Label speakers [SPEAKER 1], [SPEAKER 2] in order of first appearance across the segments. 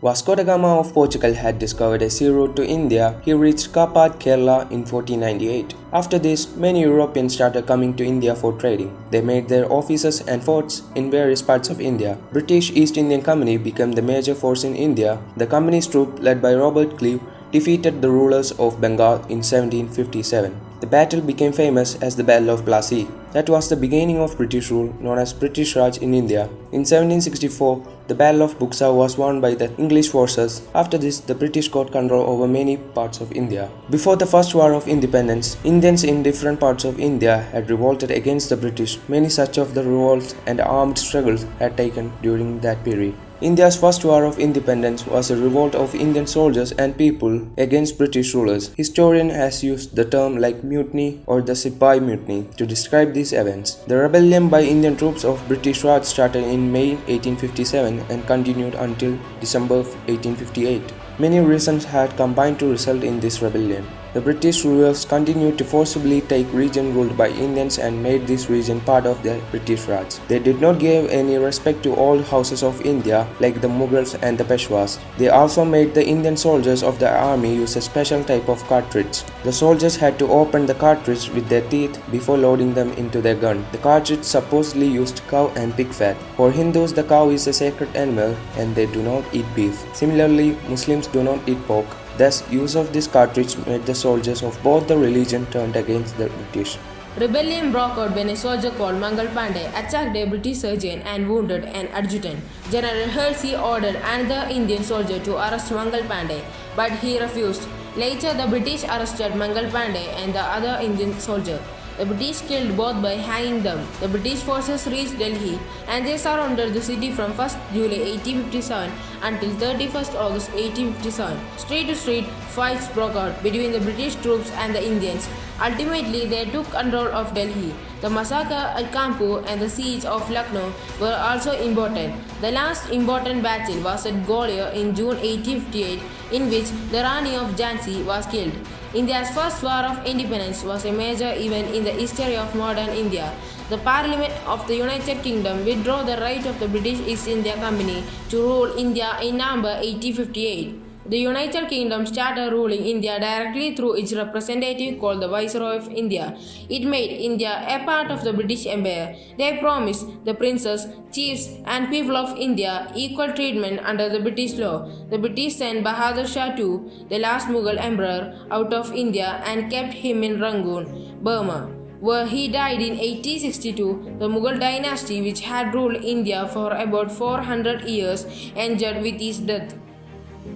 [SPEAKER 1] Vasco da Gama of Portugal had discovered a sea route to India. He reached Kapat, Kerala in 1498. After this, many Europeans started coming to India for trading. They made their offices and forts in various parts of India. British East Indian Company became the major force in India. The company's troop, led by Robert Clive, defeated the rulers of Bengal in 1757. The battle became famous as the Battle of Plassey. That was the beginning of British rule, known as British Raj in India. In 1764, the Battle of Buxa was won by the English forces. After this, the British got control over many parts of India. Before the First War of Independence, Indians in different parts of India had revolted against the British. Many such of the revolts and armed struggles had taken during that period. India's first war of independence was a revolt of Indian soldiers and people against British rulers. Historian has used the term like mutiny or the Sipahi mutiny to describe these events. The rebellion by Indian troops of British Raj started in May 1857 and continued until December 1858. Many reasons had combined to result in this rebellion. The British rulers continued to forcibly take region ruled by Indians and made this region part of the British Raj. They did not give any respect to all houses of India like the Mughals and the Peshwas. They also made the Indian soldiers of the army use a special type of cartridge. The soldiers had to open the cartridge with their teeth before loading them into their gun. The cartridge supposedly used cow and pig fat. For Hindus, the cow is a sacred animal and they do not eat beef. Similarly, Muslims do not eat pork. Thus, use of this cartridge made the soldiers of both the religion turned against the British.
[SPEAKER 2] Rebellion broke out when a soldier called Mangal Pandey attacked a British surgeon and wounded an adjutant. General Halsey ordered another Indian soldier to arrest Mangal Pandey, but he refused. Later, the British arrested Mangal Pandey and the other Indian soldier. The British killed both by hanging them. The British forces reached Delhi and they surrounded the city from 1st July 1857 until 31st August 1857. Street to street fights broke out between the British troops and the Indians. Ultimately, they took control of Delhi. The massacre at Kanpur and the siege of Lucknow were also important. The last important battle was at Gwalior in June 1858, in which the Rani of Jhansi was killed. India's first war of independence was a major event in the history of modern India. The Parliament of the United Kingdom withdrew the right of the British East India Company to rule India in November 1858. The United Kingdom started ruling India directly through its representative called the Viceroy of India. It made India a part of the British Empire. They promised the princes, chiefs and people of India equal treatment under the British law. The British sent Bahadur Shah II, the last Mughal emperor, out of India and kept him in Rangoon, Burma, where he died in 1862. The Mughal dynasty, which had ruled India for about 400 years, ended with his death.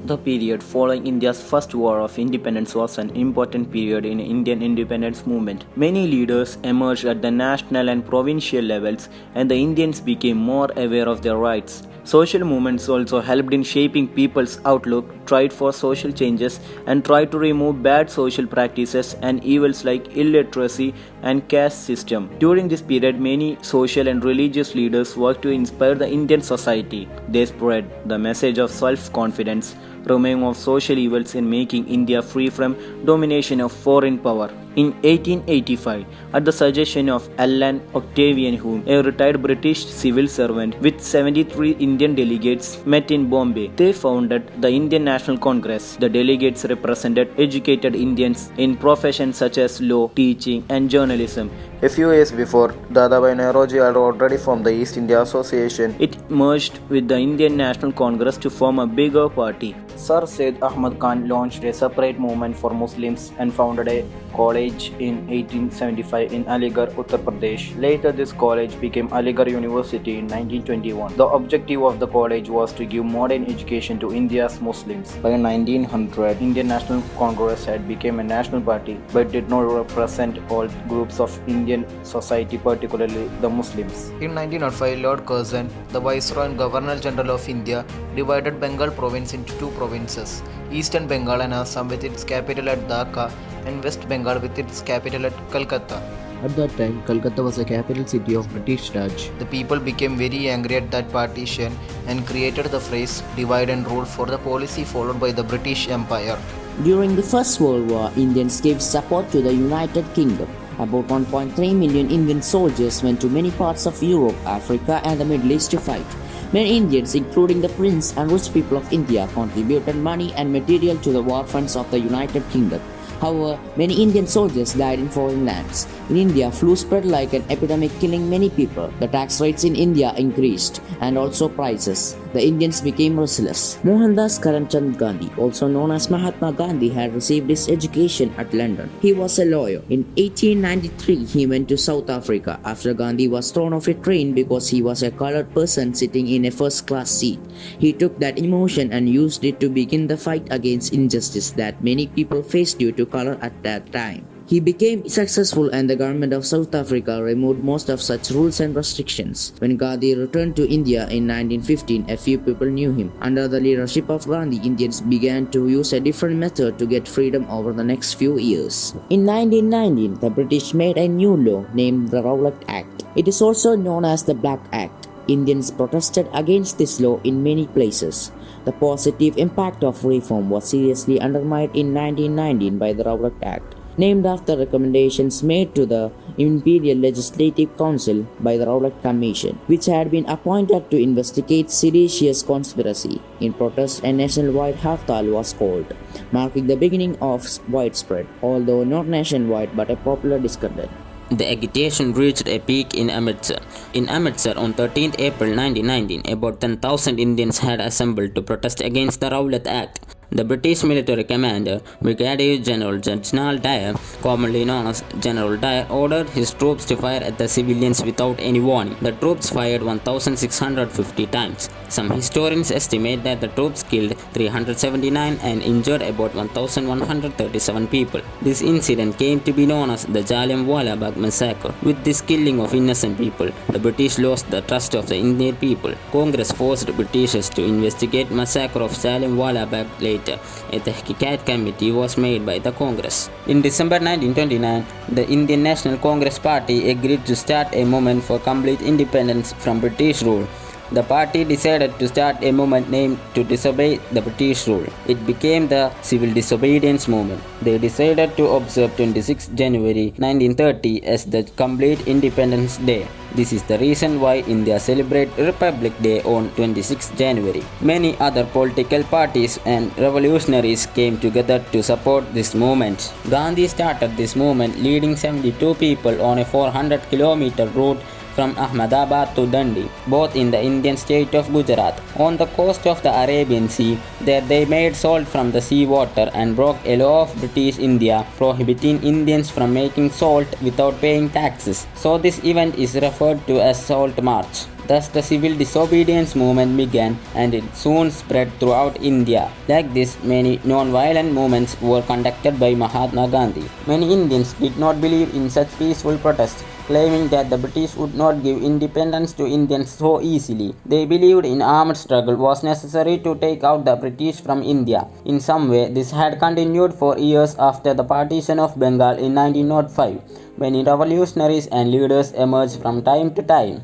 [SPEAKER 3] The period following India's first war of independence was an important period in Indian independence movement. Many leaders emerged at the national and provincial levels, and the Indians became more aware of their rights. Social movements also helped in shaping people's outlook, tried for social changes, and tried to remove bad social practices and evils like illiteracy and caste system. During this period, many social and religious leaders worked to inspire the Indian society. They spread the message of self-confidence, removing of social evils and making India free from domination of foreign power. In 1885, at the suggestion of Allan Octavian Hume, a retired British civil servant, with 73 Indian delegates met in Bombay. They founded the Indian National Congress. The delegates represented educated Indians in professions such as law, teaching, and journalism. A few years before, Dadabhai Naoroji had already formed the East India Association. It merged with the Indian National Congress to form a bigger party. Sir Syed Ahmad Khan launched a separate movement for Muslims and founded a college in 1875 in Aligarh, Uttar Pradesh. Later, this college became Aligarh University in 1921. The objective of the college was to give modern education to India's Muslims. By 1900, Indian National Congress had become a national party but did not represent all groups of Indian society, particularly the Muslims.
[SPEAKER 4] In 1905, Lord Curzon, the Viceroy and Governor General of India, divided Bengal province into two provinces, Eastern Bengal and Assam with its capital at Dhaka, and West Bengal with its capital at Calcutta.
[SPEAKER 5] At that time, Calcutta was the capital city of British Raj.
[SPEAKER 4] The people became very angry at that partition and created the phrase divide and rule for the policy followed by the British Empire.
[SPEAKER 6] During the First World War, Indians gave support to the United Kingdom. About 1.3 million Indian soldiers went to many parts of Europe, Africa and the Middle East to fight. Many Indians, including the prince and rich people of India, contributed money and material to the war funds of the United Kingdom. However, many Indian soldiers died in foreign lands. In India, flu spread like an epidemic, killing many people. The tax rates in India increased, and also prices. The Indians became restless. Mohandas Karamchand Gandhi, also known as Mahatma Gandhi, had received his education at London. He was a lawyer. In 1893, he went to South Africa after Gandhi was thrown off a train because he was a colored person sitting in a first-class seat. He took that emotion and used it to begin the fight against injustice that many people faced due to color at that time. He became successful and the government of South Africa removed most of such rules and restrictions. When Gandhi returned to India in 1915, a few people knew him. Under the leadership of Gandhi, Indians began to use a different method to get freedom over the next few years. In 1919, the British made a new law named the Rowlatt Act. It is also known as the Black Act. Indians protested against this law in many places. The positive impact of reform was seriously undermined in 1919 by the Rowlatt Act, named after recommendations made to the Imperial Legislative Council by the Rowlatt Commission, which had been appointed to investigate seditious conspiracy. In protest, a nationwide Hartal was called, marking the beginning of widespread, although not nationwide but a popular discontent.
[SPEAKER 7] The agitation reached a peak in Amritsar. In Amritsar on 13th April 1919, about 10,000 Indians had assembled to protest against the Rowlatt Act. The British military commander, Brigadier General Reginald Dyer, commonly known as General Dyer, ordered his troops to fire at the civilians without any warning. The troops fired 1,650 times. Some historians estimate that the troops killed 379 and injured about 1,137 people. This incident came to be known as the Jallianwala Bagh massacre. With this killing of innocent people, the British lost the trust of the Indian people. Congress forced Britishers to investigate massacre of Jallianwala Bagh later. A Tehqiqat committee was made by the Congress. In December 1929, the Indian National Congress Party agreed to start a movement for complete independence from British rule. The party decided to start a movement named to disobey the British rule. It became the Civil Disobedience Movement. They decided to observe 26 January 1930 as the Complete Independence Day. This is the reason why India celebrates Republic Day on 26 January. Many other political parties and revolutionaries came together to support this movement. Gandhi started this movement leading 72 people on a 400-kilometer route from Ahmedabad to Dundee, both in the Indian state of Gujarat. On the coast of the Arabian Sea, there they made salt from the sea water and broke a law of British India prohibiting Indians from making salt without paying taxes. So this event is referred to as Salt March. Thus the civil disobedience movement began and it soon spread throughout India. Like this, many non-violent movements were conducted by Mahatma Gandhi. Many Indians did not believe in such peaceful protests, claiming that the British would not give independence to Indians so easily. They believed in armed struggle was necessary to take out the British from India. In some way, this had continued for years after the partition of Bengal in 1905. Many revolutionaries and leaders emerged from time to time.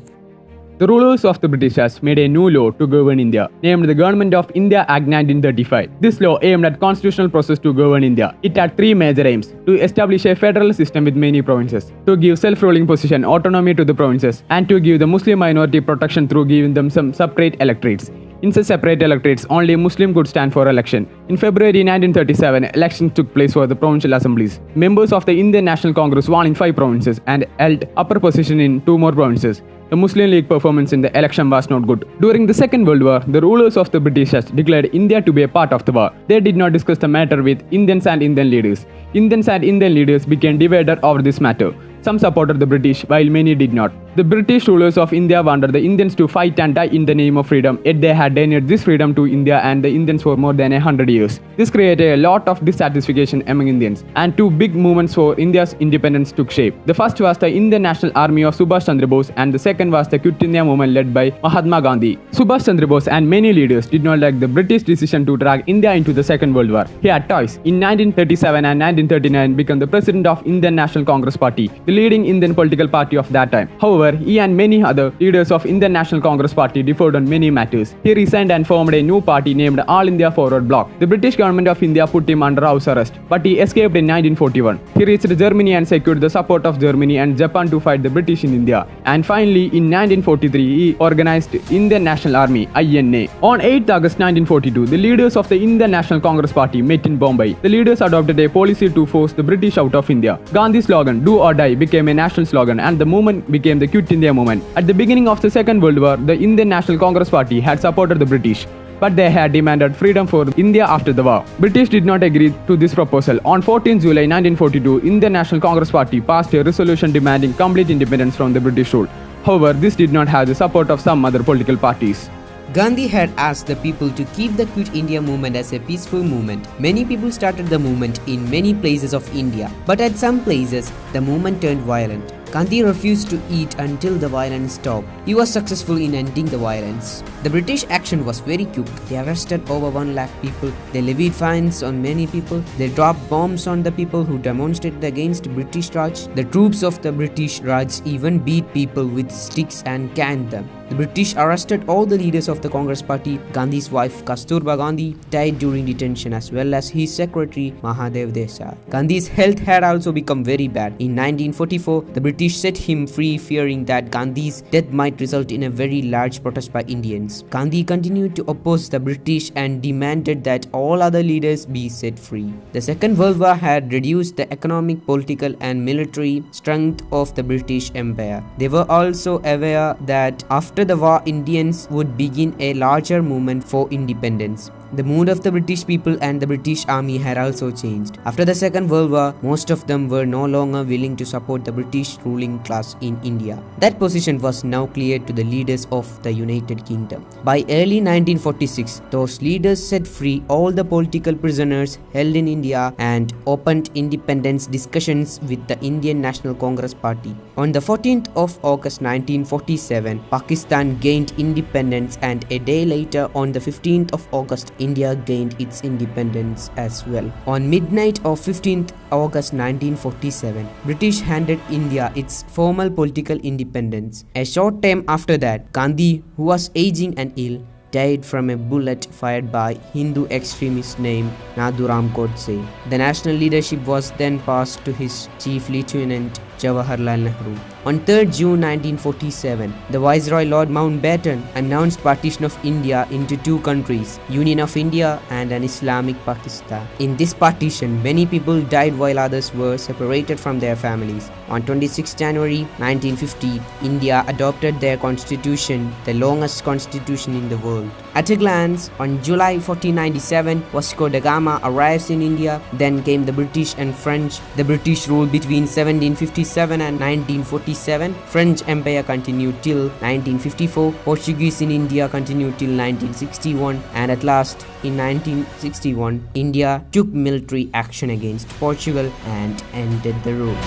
[SPEAKER 8] The rulers of the Britishers made a new law to govern India, named the Government of India Act 1935. This law aimed at constitutional process to govern India. It had three major aims: to establish a federal system with many provinces, to give self-ruling position autonomy to the provinces, and to give the Muslim minority protection through giving them some separate electorates. In such separate electorates, only Muslim could stand for election. In February 1937, elections took place for the provincial assemblies. Members of the Indian National Congress won in 5 provinces and held upper position in 2 more provinces. The Muslim League performance in the election was not good. During the Second World War, the rulers of the Britishers declared India to be a part of the war. They did not discuss the matter with Indians and Indian leaders. Indians and Indian leaders became divided over this matter. Some supported the British, while many did not. The British rulers of India wanted the Indians to fight and die in the name of freedom, yet they had denied this freedom to India and the Indians for more than 100 years. This created a lot of dissatisfaction among Indians, and 2 big movements for India's independence took shape. The first was the Indian National Army of Subhas Chandra Bose, and the second was the Quit India movement led by Mahatma Gandhi. Subhas Chandra Bose and many leaders did not like the British decision to drag India into the Second World War. He had twice, in 1937 and 1939, become the president of Indian National Congress Party, the leading Indian political party of that time. However, However, he and many other leaders of Indian National Congress Party differed on many matters. He resigned and formed a new party named All India Forward Bloc. The British government of India put him under house arrest, but he escaped in 1941. He reached Germany and secured the support of Germany and Japan to fight the British in India. And finally, in 1943, he organized Indian National Army (INA). On 8th August 1942, the leaders of the Indian National Congress Party met in Bombay. The leaders adopted a policy to force the British out of India. Gandhi's slogan, "Do or Die," became a national slogan, and the movement became the Quit India movement. At the beginning of the Second World War, the Indian National Congress Party had supported the British, but they had demanded freedom for India after the war. British did not agree to this proposal. On 14 July 1942, Indian National Congress Party passed a resolution demanding complete independence from the British rule. However, this did not have the support of some other political parties.
[SPEAKER 9] Gandhi had asked the people to keep the Quit India movement as a peaceful movement. Many people started the movement in many places of India, but at some places, the movement turned violent. Gandhi refused to eat until the violence stopped. He was successful in ending the violence. The British action was very quick. They arrested over 1 lakh people. They levied fines on many people. They dropped bombs on the people who demonstrated against British Raj. The troops of the British Raj even beat people with sticks and canned them. The British arrested all the leaders of the Congress Party. Gandhi's wife Kasturba Gandhi died during detention, as well as his secretary Mahadev Desai. Gandhi's health had also become very bad. In 1944, the British set him free, fearing that Gandhi's death might result in a very large protest by Indians. Gandhi continued to oppose the British and demanded that all other leaders be set free. The Second World War had reduced the economic, political and military strength of the British Empire. They were also aware that after the war, Indians would begin a larger movement for independence. The mood of the British people and the British army had also changed. After the Second World War, most of them were no longer willing to support the British ruling class in India. That position was now clear to the leaders of the United Kingdom. By early 1946, those leaders set free all the political prisoners held in India and opened independence discussions with the Indian National Congress Party. On the 14th of August 1947, Pakistan gained independence, and a day later, on the 15th of August, India gained its independence as well. On midnight of 15th August 1947, British handed India its formal political independence. A short time after that, Gandhi, who was aging and ill, died from a bullet fired by Hindu extremist named Nathuram Godse. The national leadership was then passed to his chief lieutenant Jawaharlal Nehru. On 3rd June 1947, the Viceroy Lord Mountbatten announced partition of India into two countries, Union of India and an Islamic Pakistan. In this partition, many people died while others were separated from their families. On 26 January 1950, India adopted their constitution, the longest constitution in the world. At a glance, on July 1497, Vasco Da Gama arrives in India. Then came the British and French. The British ruled between 1757 and 1947. French Empire continued till 1954. Portuguese in India continued till 1961. And at last, in 1961, India took military action against Portugal and ended the rule.